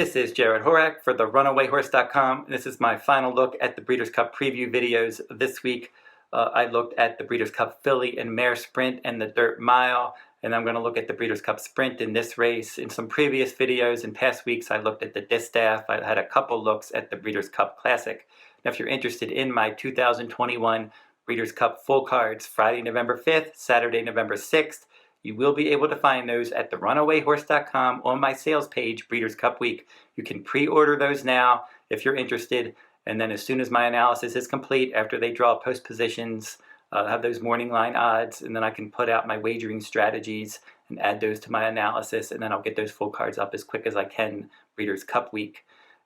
This is Jarrod Horak for the RunawayHorse.com. This is my final look at the Breeders' Cup preview videos this week. I looked at the Breeders' Cup Filly and Mare Sprint and the Dirt Mile, and I'm going to look at the Breeders' Cup Sprint in this race. In some previous videos in past weeks, I looked at the Distaff. I had a couple looks at the Breeders' Cup Classic. Now, if you're interested in my 2021 Breeders' Cup full cards, Friday, November 5th, Saturday, November 6th, you will be able to find those at the runawayhorse.com on my sales page, Breeders' Cup Week. You can pre-order those now if you're interested, and then as soon as my analysis is complete, after they draw post positions, I'll have those morning line odds, and then I can put out my wagering strategies and add those to my analysis, and then I'll get those full cards up as quick as I can, Breeders' Cup Week.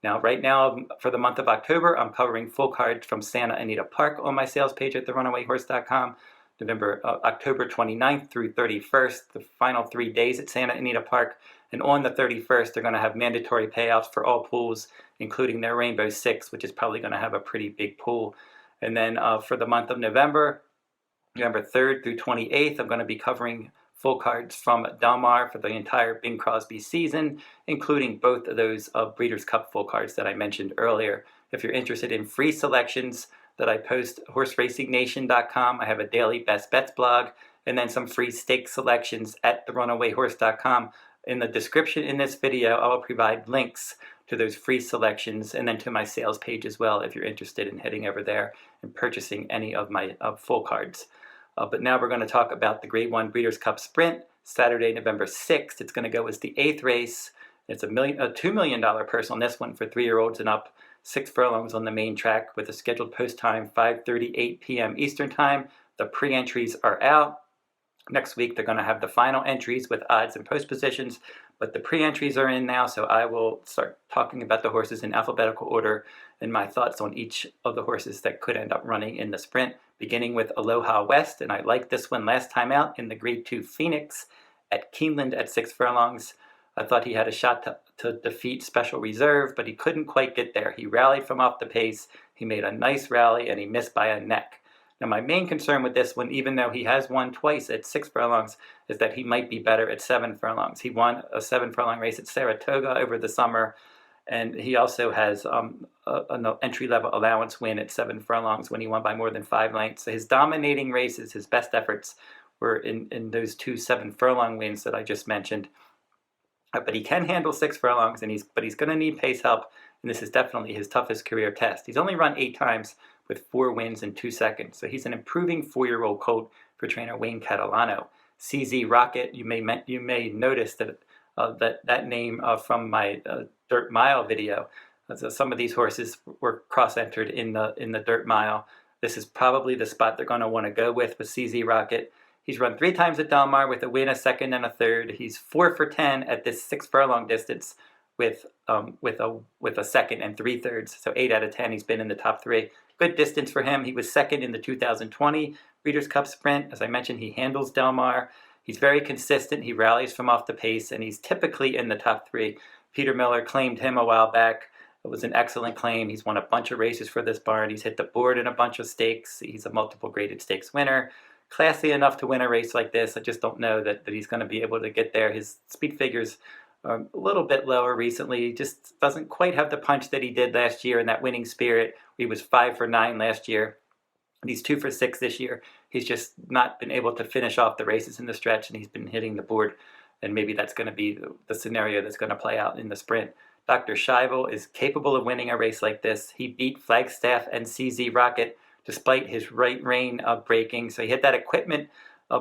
Now, right now, for the month of October, I'm covering full cards from Santa Anita Park on my sales page at therunawayhorse.com. October 29th through 31st, the final 3 days at Santa Anita Park. And on the 31st, they're going to have mandatory payouts for all pools, including their Rainbow Six, which is probably going to have a pretty big pool. And then for the month of November 3rd through 28th, I'm going to be covering full cards from Del Mar for the entire Bing Crosby season, including both of those Breeders' Cup full cards that I mentioned earlier. If you're interested in free selections that I post, HorseRacingNation.com. I have a daily best bets blog, and then some free stake selections at therunawayhorse.com. In the description in this video, I will provide links to those free selections and then to my sales page as well if you're interested in heading over there and purchasing any of my full cards. But now we're going to talk about the Grade 1 Breeders' Cup Sprint, Saturday, November 6th. It's going to go as the 8th race. It's a $2 million purse on this one for 3-year-olds and up. 6 furlongs on the main track with a scheduled post time 5:38 p.m. Eastern Time. The pre-entries are out. Next week they're going to have the final entries with odds and post positions, but the pre-entries are in now, so I will start talking about the horses in alphabetical order and my thoughts on each of the horses that could end up running in the sprint, beginning with Aloha West, and I liked this one last time out in the Grade 2 Phoenix at Keeneland at 6 furlongs. I thought he had a shot to defeat Special Reserve, but he couldn't quite get there. He rallied from off the pace, he made a nice rally, and he missed by a neck. Now, my main concern with this one, even though he has won twice at 6 furlongs, is that he might be better at 7 furlongs. He won a 7-furlong race at Saratoga over the summer, and he also has an entry-level allowance win at 7 furlongs when he won by more than 5 lengths. So his dominating races, his best efforts, were in those 2 7-furlong wins that I just mentioned. But he can handle 6 furlongs, but he's going to need pace help, and this is definitely his toughest career test. He's only run 8 times with 4 wins in 2 seconds, so he's an improving 4-year-old colt for trainer Wayne Catalano. CZ Rocket, you may notice that name from my Dirt Mile video. So some of these horses were cross-entered in the Dirt Mile. This is probably the spot they're going to want to go with CZ Rocket. He's run 3 times at Del Mar with a win, a second, and a third. He's 4 for 10 at this 6 furlong distance with a second and 3/3. So 8 out of 10, he's been in the top 3. Good distance for him. He was second in the 2020 Breeders' Cup Sprint. As I mentioned, he handles Del Mar. He's very consistent. He rallies from off the pace, and he's typically in the top 3. Peter Miller claimed him a while back. It was an excellent claim. He's won a bunch of races for this barn. He's hit the board in a bunch of stakes. He's a multiple graded stakes winner. Classy enough to win a race like this. I just don't know that he's going to be able to get there. His speed figures are a little bit lower recently. He just doesn't quite have the punch that he did last year in that winning spirit. He was 5 for 9 last year, and he's 2 for 6 this year. He's just not been able to finish off the races in the stretch, and he's been hitting the board, and maybe that's going to be the scenario that's going to play out in the sprint. Dr. Schivel is capable of winning a race like this. He beat Flagstaff and CZ Rocket despite his right rein breaking. So he had that equipment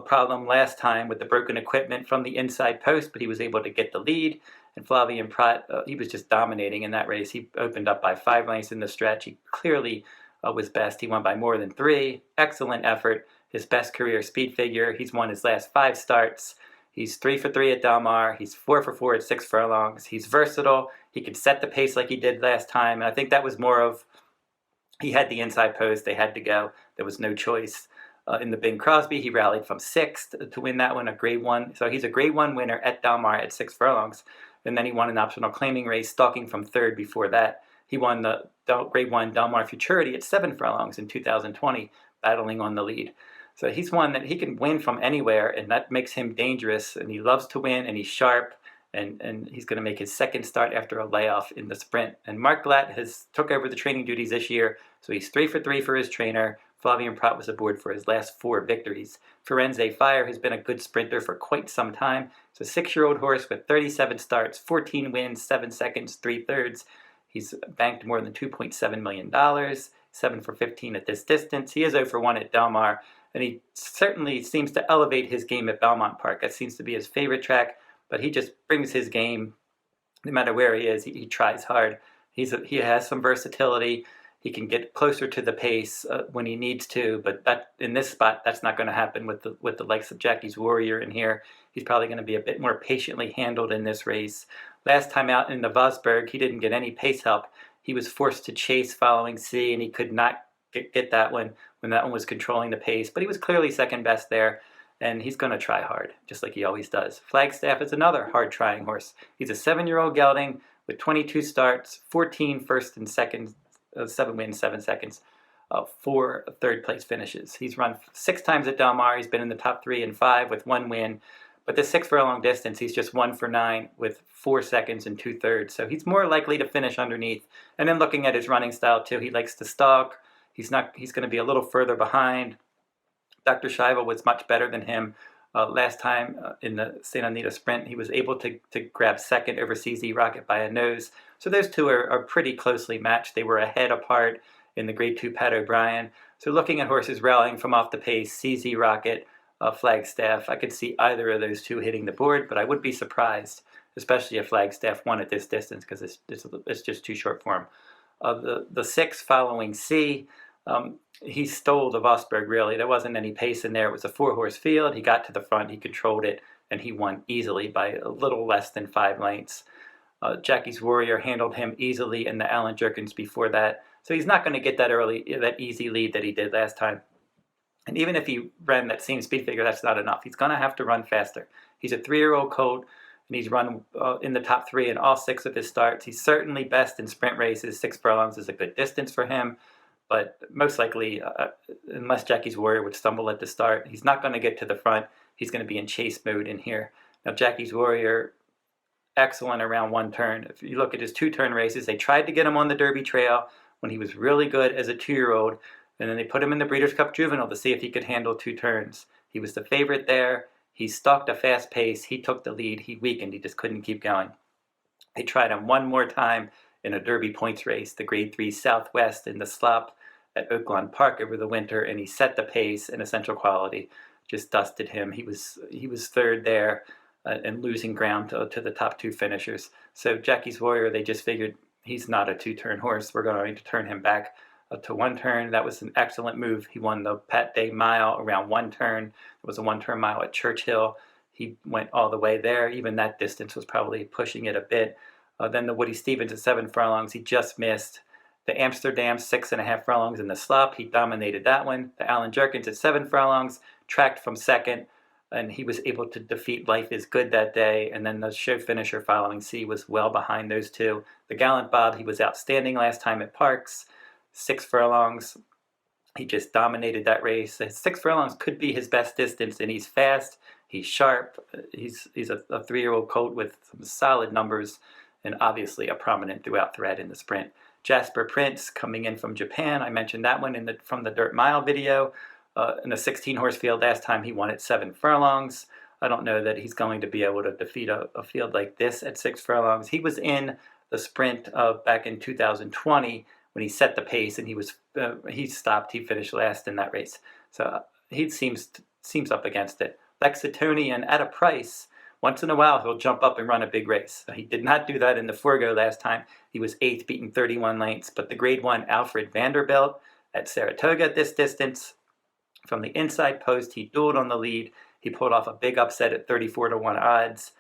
problem last time with the broken equipment from the inside post, but he was able to get the lead. And Flavien Prat, he was just dominating in that race. He opened up by 5 lengths in the stretch. He clearly was best. He won by more than 3. Excellent effort. His best career speed figure. He's won his last 5 starts. He's 3 for 3 at Del Mar. He's 4 for 4 at 6 furlongs. He's versatile. He can set the pace like he did last time. And I think that was more of, he had the inside post. They had to go. There was no choice. In the Bing Crosby, he rallied from 6th to win that one, a Grade 1. So he's a Grade 1 winner at Del Mar at 6 furlongs. And then he won an optional claiming race, stalking from 3rd before that. He won the Grade 1 Del Mar Futurity at 7 furlongs in 2020, battling on the lead. So he's one that he can win from anywhere, and that makes him dangerous. And he loves to win, and he's sharp. and he's going to make his second start after a layoff in the sprint. And Mark Glatt has took over the training duties this year, so he's 3 for 3 for his trainer. Flavien Prat was aboard for his last 4 victories. Firenze Fire has been a good sprinter for quite some time. It's a 6-year-old horse with 37 starts, 14 wins, 7 seconds, 3/3. He's banked more than $2.7 million, 7 for 15 at this distance. He is 0 for 1 at Del Mar, and he certainly seems to elevate his game at Belmont Park. That seems to be his favorite track, but he just brings his game no matter where he is. He tries hard. He has some versatility. He can get closer to the pace when he needs to, but that in this spot, that's not going to happen with the likes of Jackie's Warrior in here. He's probably going to be a bit more patiently handled in this race. Last time out in the Vosburg, he didn't get any pace help. He was forced to chase following C, and he could not get that one when that one was controlling the pace, but he was clearly second best there, and he's going to try hard, just like he always does. Flagstaff is another hard-trying horse. He's a 7-year-old gelding with 22 starts, 14 first and second, 7 wins, 7 seconds, 4 third-place finishes. He's run 6 times at Del Mar. He's been in the top 3 and 5 with 1 win. But the 6 furlong distance, he's just 1 for 9 with 4 seconds and 2/3. So he's more likely to finish underneath. And then looking at his running style too, he likes to stalk. He's going to be a little further behind. Dr. Schivel was much better than him. Last time in the St. Anita Sprint, he was able to grab second over CZ Rocket by a nose. So those two are pretty closely matched. They were a head apart in the Grade 2 Pat O'Brien. So looking at horses rallying from off the pace, CZ Rocket, Flagstaff, I could see either of those two hitting the board, but I would be surprised, especially if Flagstaff won at this distance, because it's just too short for him. The 6 following C, he stole the Vosburg, really. There wasn't any pace in there. It was a 4-horse field. He got to the front, he controlled it, and he won easily by a little less than 5 lengths. Jackie's Warrior handled him easily in the Allen Jerkins before that. So he's not going to get that easy lead that he did last time. And even if he ran that same speed figure, that's not enough. He's going to have to run faster. He's a 3-year-old colt, and he's run in the top 3 in all 6 of his starts. He's certainly best in sprint races. 6 furlongs is a good distance for him. But most likely, unless Jackie's Warrior would stumble at the start, he's not going to get to the front. He's going to be in chase mode in here. Now, Jackie's Warrior, excellent around 1 turn. If you look at his 2-turn races, they tried to get him on the Derby Trail when he was really good as a 2-year-old, and then they put him in the Breeders' Cup Juvenile to see if he could handle 2 turns. He was the favorite there. He stalked a fast pace. He took the lead. He weakened. He just couldn't keep going. They tried him one more time in a Derby points race, the Grade 3 Southwest in the slop at Oaklawn Park over the winter, and he set the pace in Essential Quality, just dusted him. He was 3rd there and losing ground to the top 2 finishers. So Jackie's Warrior, they just figured he's not a 2-turn horse. We're going to turn him back to 1 turn. That was an excellent move. He won the Pat Day Mile around 1 turn. It was a 1-turn mile at Churchill. He went all the way there. Even that distance was probably pushing it a bit. Then the Woody Stevens at 7 furlongs, he just missed. The Amsterdam 6.5 furlongs in the slop, he dominated that one. The Allen Jerkins at 7 furlongs, tracked from 2nd, and he was able to defeat Life is Good that day. And then the show finisher following C was well behind those 2. The Gallant Bob, he was outstanding last time at Parks, 6 furlongs. He just dominated that race. 6 furlongs could be his best distance, and he's fast, he's sharp, he's a 3-year-old colt with some solid numbers, and obviously a prominent throughout thread in the sprint. Jasper Prince coming in from Japan. I mentioned that one from the Dirt Mile video. In a 16-horse field last time, he won at 7 furlongs. I don't know that he's going to be able to defeat a field like this at 6 furlongs. He was in the sprint back in 2020 when he set the pace, and he stopped. He finished last in that race. So he seems up against it. Lexitonian at a price. Once in a while, he'll jump up and run a big race. He did not do that in the Forgo last time. He was 8th, beating 31 lengths. But the Grade 1 Alfred Vanderbilt at Saratoga at this distance, from the inside post, he dueled on the lead. He pulled off a big upset at 34-1 odds.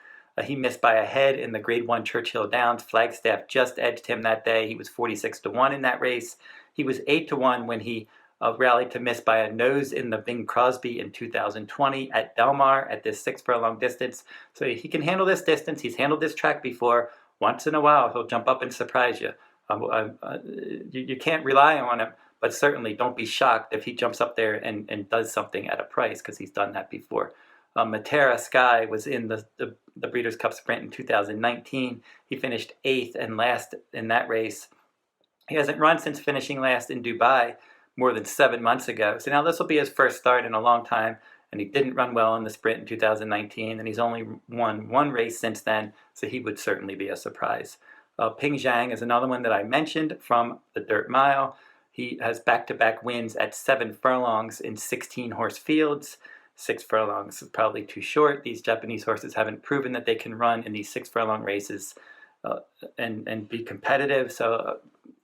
He missed by a head in the Grade 1 Churchill Downs. Flagstaff just edged him that day. He was 46-1 in that race. He was 8-1 when he rallied to miss by a nose in the Bing Crosby in 2020 at Del Mar at this 6 furlong distance. So he can handle this distance. He's handled this track before. Once in a while, he'll jump up and surprise you. You can't rely on him, but certainly don't be shocked if he jumps up there and does something at a price, because he's done that before. Matera Sky was in the Breeders' Cup Sprint in 2019. He finished 8th and last in that race. He hasn't run since finishing last in Dubai more than 7 months ago. So now this will be his first start in a long time, and he didn't run well in the sprint in 2019, and he's only won 1 race since then, so he would certainly be a surprise. Pingxiang is another one that I mentioned from the Dirt Mile. He has back-to-back wins at 7 furlongs in 16-horse fields. 6 furlongs is probably too short. These Japanese horses haven't proven that they can run in these 6-furlong races and be competitive, so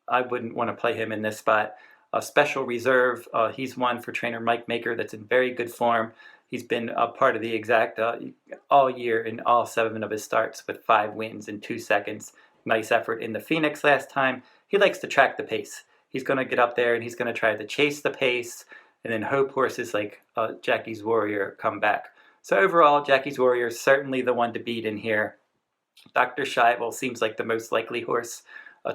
I wouldn't want to play him in this spot. A special reserve, he's one for trainer Mike Maker that's in very good form. He's been a part of the exact all year in all 7 of his starts with 5 wins in 2 seconds. Nice effort in the Phoenix last time. He likes to track the pace. He's going to get up there and he's going to try to chase the pace and then hope horses like Jackie's Warrior come back. So overall, Jackie's Warrior is certainly the one to beat in here. Dr. Schivel seems like the most likely horse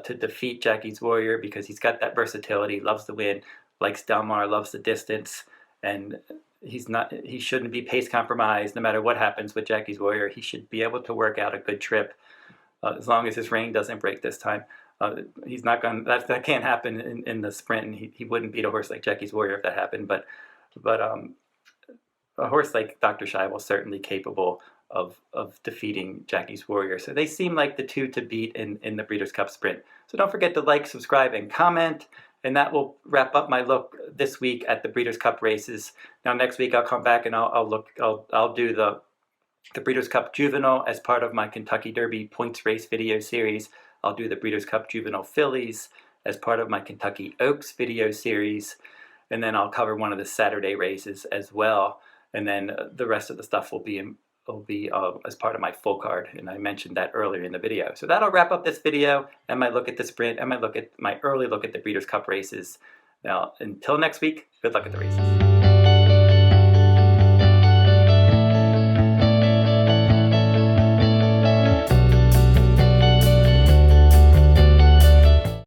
to defeat Jackie's Warrior because he's got that versatility, loves the win, likes Del Mar, loves the distance, and he shouldn't be pace compromised no matter what happens with Jackie's Warrior. He should be able to work out a good trip as long as his rein doesn't break this time. He's not going. That can't happen in the sprint, and he wouldn't beat a horse like Jackie's Warrior if that happened. But a horse like Dr. Schivel is certainly capable of defeating Jackie's Warrior. So they seem like the 2 to beat in the Breeders' Cup Sprint. So don't forget to like, subscribe, and comment. And that will wrap up my look this week at the Breeders' Cup races. Now next week I'll come back and I'll do the Breeders' Cup Juvenile as part of my Kentucky Derby points race video series. I'll do the Breeders' Cup Juvenile Fillies as part of my Kentucky Oaks video series. And then I'll cover one of the Saturday races as well. And then the rest of the stuff will be as part of my full card. And I mentioned that earlier in the video. So that'll wrap up this video and my look at the sprint and my early look at the Breeders' Cup races. Now, until next week, good luck at the races.